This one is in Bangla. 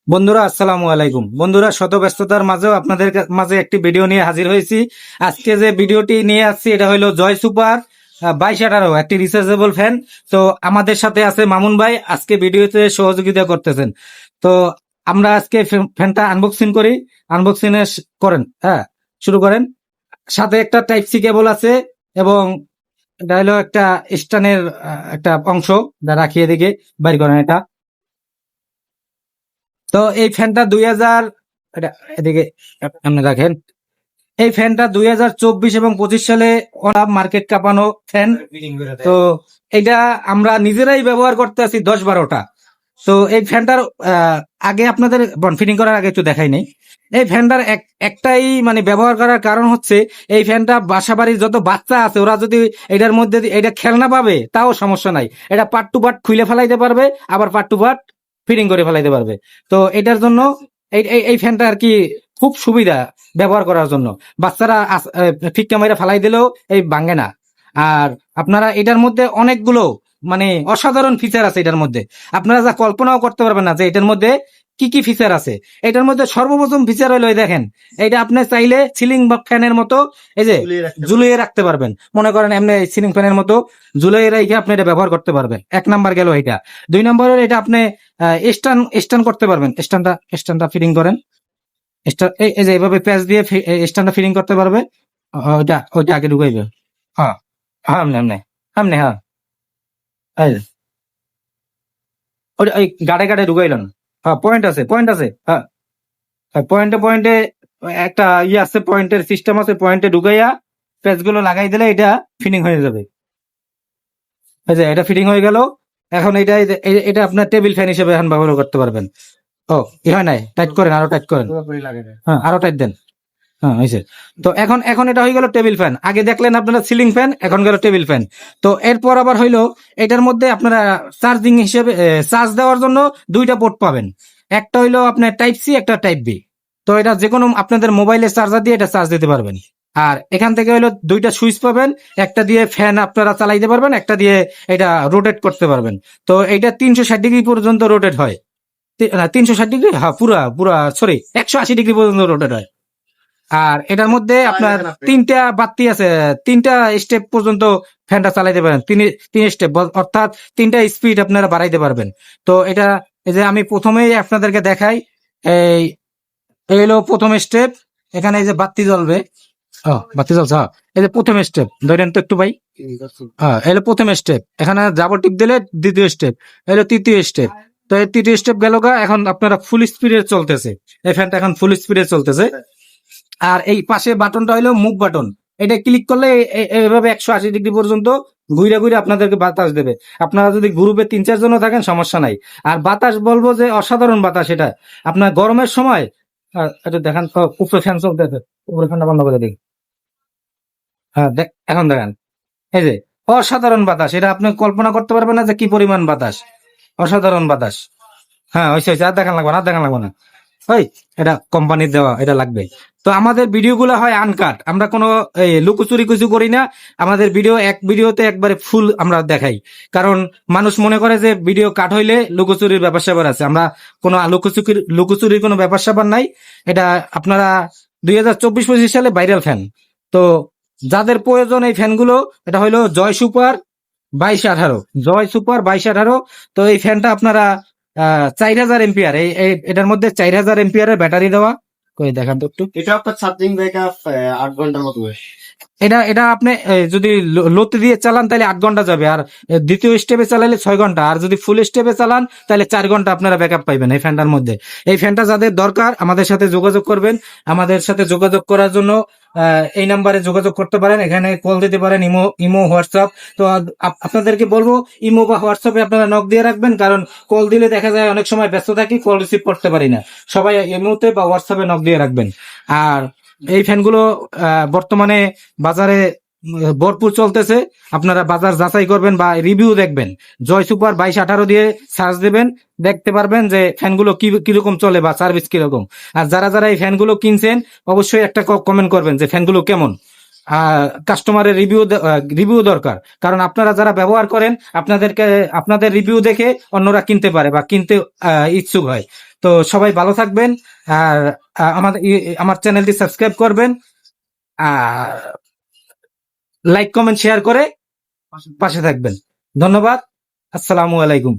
বন্ধুরা আসসালামু আলাইকুম। বন্ধুরা, শত ব্যস্ততার মাঝেও আপনাদের মাঝে একটি ভিডিও নিয়ে হাজির হয়েছি। আজকে যে ভিডিওটি নিয়ে আসছি এটা হলো জয় সুপার 2218 একটি রিচার্জেবল ফ্যান। তো আমাদের সাথে আছে মামুন ভাই, আজকে ভিডিওতে সহযোগিতা করতেছেন। তো আমরা আজকে ফ্যানটা আনবক্সিং করি। আনবক্সিং করেন, হ্যাঁ, শুরু করেন। সাথে একটা টাইপ সি কেবল আছে এবং এটা হলো একটা স্ট্যান্ডের একটা অংশ, যা রাখিয়ে দিকে বাইর করেন এটা। তো এই ফ্যানটা 2000, এটা এদিকে আপনি রাখেন। এই ফ্যানটা 2024 এবং 25 সালে অনাম মার্কেট কাঁপানো ফ্যান। তো এটা আমরা নিজেরাই ব্যবহার করতে আছি 10-12টা। তো এই ফ্যানটার আগে আপনাদের ফিটিং করার আগে একটু দেখাই নেই। এই ফ্যানটার একটাই মানে ব্যবহার করার কারণ হচ্ছে, এই ফ্যানটা বাসা বাড়ির যত বাচ্চা আছে ওরা যদি এটার মধ্যে এটা খেলনা পাবে তাও সমস্যা নাই, এটা পার্ট টু পার্ট খুলে ফেলাইতে পারবে, আবার পার্ট টু পার্ট ফিটিং করে ফেলাইতে পারবে। তো এটার জন্য এই ফ্যানটা আর কি খুব সুবিধা ব্যবহার করার জন্য। বাচ্চারা ফিক্কা মাইরা ফালাই দিলেও এই ভাঙে না। আর আপনারা এটার মধ্যে অনেকগুলো মানে অসাধারণ ফিচার আছে এটার মধ্যে, আপনারা যা কল্পনাও করতে পারবেন না যে এটার মধ্যে কি কি ফিচার আছে। এটার মধ্যে সর্বপ্রথম ফিচার হলো এই দেখেন, এটা আপনি চাইলে সিলিং ফ্যানের মতো এই যে ঝুলিয়ে রাখতে পারবেন। মনে করেন এমনি সিলিং ফ্যানের মতো ঝুলিয়ে রেখে আপনি এটা ব্যবহার করতে পারবেন। এক নাম্বার গেল এটা। 2 নম্বরের এটা আপনি স্ট্যান্ড করতে পারবেন। স্ট্যান্ডটা ফিটিং করেন। এই যে এইভাবে প্যাচ দিয়ে স্ট্যান্ডটা ফিটিং করতে পারবে। ওইটা ওইটা আগে ঢুকাইবে। হ্যাঁ, হ্যাঁ, এমনি এমনি এমনি, হ্যাঁ, এই যে, ওই গাড়ে গাড়ে ঢুকাইলেন। হ্যাঁ, পয়েন্ট আছে, পয়েন্ট আছে, হ্যাঁ, পয়েন্টে পয়েন্টে একটা ইয়ে আছে, পয়েন্টের সিস্টেম আছে, পয়েন্টে ঢুকাইয়া প্যাচ গুলো লাগাই দিলে এটা ফিটিং হয়ে যাবে। এই যে এটা ফিটিং হয়ে গেল। এখন এটা আপনার টেবিল ফ্যান হিসেবে এখন ব্যবহার করতে পারবেন। ও, কি হয় নাই, টাইট করেন, আরো টাইট করেন। হ্যাঁ, আরো টাইট দেন। হ্যাঁ, হয়েছে। তো এখন এখন এটা হয়ে গেল টেবিল ফ্যান। আগে দেখলেন আপনারা সিলিং ফ্যান, এখন গেল টেবিল ফ্যান। তো এরপর আবার হইলো এটার মধ্যে আপনারা চার্জিং হিসেবে চার্জ দেওয়ার জন্য 2টা পোর্ট পাবেন। একটা হইলো আপনার টাইপ সি, একটা টাইপ বি। তো এটা যে কোনো আপনাদের মোবাইলের চার্জার দিয়ে এটা চার্জ দিতে পারবেন। আর এখান থেকে হইলো 2টা সুইচ পাবেন, একটা দিয়ে ফ্যান আপনারা চালাইতে পারবেন, একটা দিয়ে এটা রোটেট করতে পারবেন। তো এটা 360 ডিগ্রি পর্যন্ত রোটেট হয়। না, 360 ডিগ্রি, হ্যাঁ, পুরা পুরা সরি 180 ডিগ্রি পর্যন্ত রোটেট হয়। আর এটার মধ্যে আপনার 3টা বাতি আছে, 3টা স্টেপ পর্যন্ত ফ্যানটা চালাইতে পারেন। তিন স্টেপ, অর্থাৎ 3টা স্পিড আপনারা বাড়াইতে পারবেন। তো এটা এই যে আমি প্রথমেই আপনাদেরকে দেখাই। এই এই হলো প্রথম স্টেপ। এখানে এই যে বাতি জ্বলবে। বাতি জ্বলছে, হ্যাঁ। এই যে প্রথম স্টেপ, ধরেন তো একটু ভাই। হ্যাঁ, এলো প্রথম স্টেপ। এখানে ডাবল টিপ দিলে দ্বিতীয় স্টেপ, এলো তৃতীয় স্টেপ। তো এই তৃতীয় স্টেপ গেল গা। এখন আপনারা ফুল স্পিডে চলতেছে, এই ফ্যানটা এখন ফুল স্পিডে চলতেছে। আর এই পাশে বাটনটা হলো মুভ বাটন। এটা ক্লিক করলে এভাবে 180 ডিগ্রি পর্যন্ত ঘুরে ঘুরে আপনাদেরকে বাতাস দেবে। আপনারা যদি গ্রুপে 3-4 জন থাকেন সমস্যা নাই। আর বাতাস বলবো যে অসাধারণ বাতাস এটা। আপনার গরমের সময় এটা দেখেন, উপরে ফ্যান চলতেছে, উপরে ফ্যানটা বন্ধ করে দিই। হ্যাঁ, এখন দেখেন, এই যে অসাধারণ বাতাস। এটা আপনি কল্পনা করতে পারবেন না যে কি পরিমাণ বাতাস, অসাধারণ বাতাস। হ্যাঁ, হয়েছে হয়েছে, আর দেখান লাগবে না, আর দেখান লাগবে না। ওই এটা কোম্পানির দেওয়া, এটা লাগবে। তো আমাদের ভিডিওগুলো হয় আনকাট, আমরা কোনো লুকোচুরি কিছু করি না। আমাদের ভিডিও এক ভিডিওতে একবারে ফুল আমরা দেখাই। কারণ মানুষ মনে করে যে ভিডিও কাট হইলে লুকোচুরির ব্যাপার স্যাপার আছে। আমরা কোনো লুকোচুরির কোনো ব্যাপার স্যাপার নাই। এটা আপনারা 2024-25 সালে ভাইরাল ফ্যান। তো যাদের প্রয়োজন এই ফ্যানগুলো, এটা হইলো জয় সুপার 2218, জয় সুপার 2218। তো এই ফ্যানটা আপনারা 4000 এম্পিয়ার, এটার মধ্যে 4000 এম্পিয়ারের ব্যাটারি দেওয়া। কই দেখান তো একটু। এটা আপনার চার্জিং ব্যাকআপ 8 ঘন্টার মতো হয়। এটা আপনি যদি লোতে দিয়ে চালান তাহলে 8 ঘন্টা যাবে। আর দ্বিতীয় স্টেপে চালালে 6 ঘন্টা। আর যদি ফুল স্টেপে চালান তাহলে 4 ঘন্টা আপনারা ব্যাকআপ পাইবেন এই ফ্যানটার মধ্যে। এই ফ্যানটা যাদের দরকার আমাদের সাথে যোগাযোগ করবেন। আমাদের সাথে যোগাযোগ করার জন্য এই নাম্বারে যোগাযোগ করতে পারেন, এখানে কল দিতে পারেন, ইমো হোয়াটসঅ্যাপ। তো আপনাদেরকে বলবো ইমো বা হোয়াটসঅ্যাপে আপনারা নক দিয়ে রাখবেন, কারণ কল দিলে দেখা যায় অনেক সময় ব্যস্ত থাকি, কল রিসিভ করতে পারি না। সবাই ইমোতে বা হোয়াটসঅ্যাপে নক দিয়ে রাখবেন। আর এই ফ্যানগুলো বর্তমানে বাজারে ভরপুর চলতেছে। আপনারা বাজার যাচাই করবেন বা রিভিউ দেখবেন। জয় সুপার 2218 দিয়ে সার্চ দেবেন, দেখতে পারবেন যে ফ্যানগুলো কিরকম চলে বা সার্ভিস কিরকম। আর যারা যারা এই ফ্যানগুলো কিনছেন অবশ্যই একটা কমেন্ট করবেন যে ফ্যানগুলো কেমন। কাস্টমারের রিভিউ দরকার, কারণ আপনারা যারা ব্যবহার করেন আপনাদের রিভিউ দেখে অন্যরা কিনতে পারে বা কিনতে ইচ্ছুক হয়। তো সবাই ভালো থাকবেন, আর আমার চ্যানেলটি সাবস্ক্রাইব করবেন, আর লাইক কমেন্ট শেয়ার করে পাশে থাকবেন। ধন্যবাদ। আসসালামু আলাইকুম।